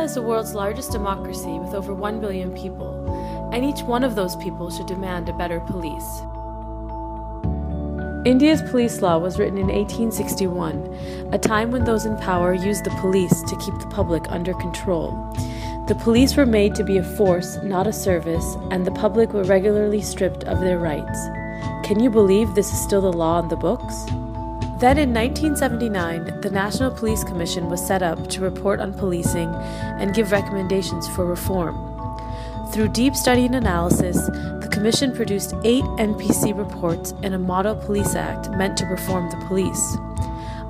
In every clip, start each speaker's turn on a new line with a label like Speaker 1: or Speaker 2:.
Speaker 1: India is the world's largest democracy with over 1 billion people, and each one of those people should demand a better police. India's police law was written in 1861, a time when those in power used the police to keep the public under control. The police were made to be a force, not a service, and the public were regularly stripped of their rights. Can you believe this is still the law in the books? Then in 1979, the National Police Commission was set up to report on policing and give recommendations for reform. Through deep study and analysis, the Commission produced 8 NPC reports and a Model Police Act meant to reform the police.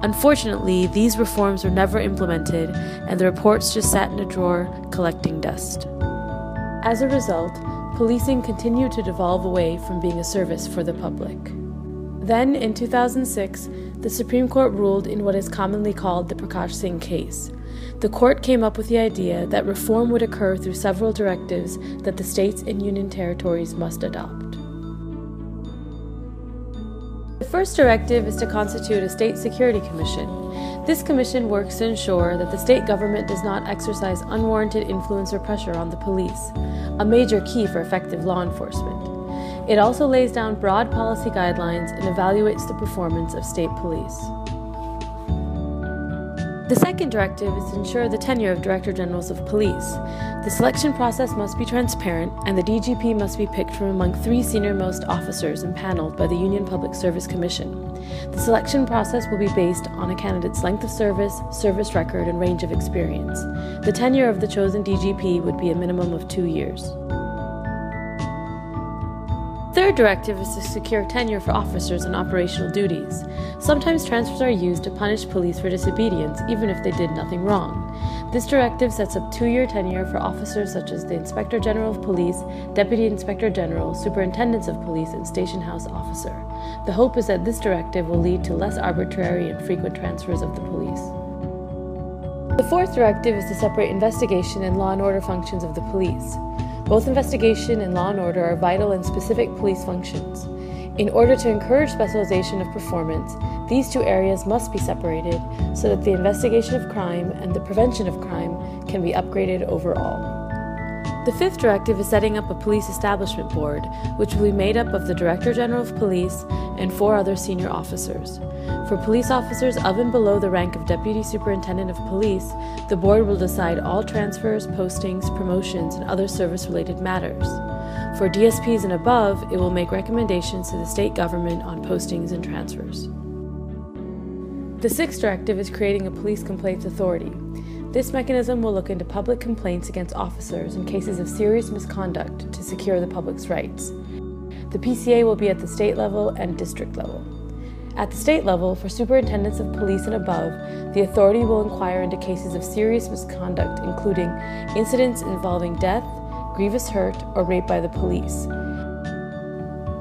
Speaker 1: Unfortunately, these reforms were never implemented, and the reports just sat in a drawer collecting dust. As a result, policing continued to devolve away from being a service for the public. Then, in 2006, the Supreme Court ruled in what is commonly called the Prakash Singh case. The court came up with the idea that reform would occur through several directives that the states and union territories must adopt. The first directive is to constitute a State Security Commission. This commission works to ensure that the state government does not exercise unwarranted influence or pressure on the police, a major key for effective law enforcement. It also lays down broad policy guidelines and evaluates the performance of state police. The second directive is to ensure the tenure of Director Generals of Police. The selection process must be transparent, and the DGP must be picked from among 3 senior-most officers impaneled by the Union Public Service Commission. The selection process will be based on a candidate's length of service, service record, and range of experience. The tenure of the chosen DGP would be a minimum of 2 years. Third directive is to secure tenure for officers on operational duties. Sometimes transfers are used to punish police for disobedience, even if they did nothing wrong. This directive sets up 2-year tenure for officers such as the Inspector General of Police, Deputy Inspector General, Superintendents of Police, and Station House Officer. The hope is that this directive will lead to less arbitrary and frequent transfers of the police. The fourth directive is to separate investigation and law and order functions of the police. Both investigation and law and order are vital and specific police functions. In order to encourage specialization of performance, these 2 areas must be separated so that the investigation of crime and the prevention of crime can be upgraded overall. The fifth directive is setting up a police establishment board, which will be made up of the Director General of Police and 4 other senior officers. For police officers of and below the rank of Deputy Superintendent of Police, the board will decide all transfers, postings, promotions, and other service-related matters. For DSPs and above, it will make recommendations to the state government on postings and transfers. The sixth directive is creating a police complaints authority. This mechanism will look into public complaints against officers in cases of serious misconduct to secure the public's rights. The PCA will be at the state level and district level. At the state level, for superintendents of police and above, the authority will inquire into cases of serious misconduct, including incidents involving death, grievous hurt, or rape by the police.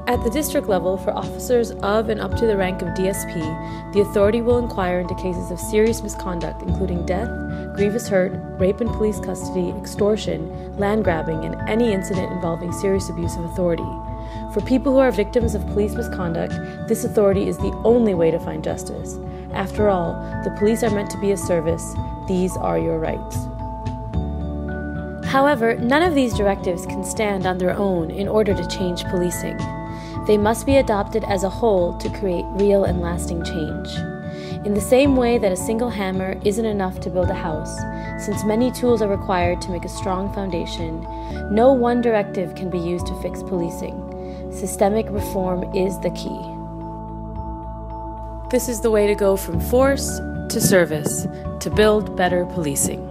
Speaker 1: At the district level, for officers of and up to the rank of DSP, the authority will inquire into cases of serious misconduct, including death, grievous hurt, rape in police custody, extortion, land grabbing, and any incident involving serious abuse of authority. For people who are victims of police misconduct, this authority is the only way to find justice. After all, the police are meant to be a service. These are your rights. However, none of these directives can stand on their own in order to change policing. They must be adopted as a whole to create real and lasting change. In the same way that a single hammer isn't enough to build a house, since many tools are required to make a strong foundation, no one directive can be used to fix policing. Systemic reform is the key. This is the way to go from force to service to build better policing.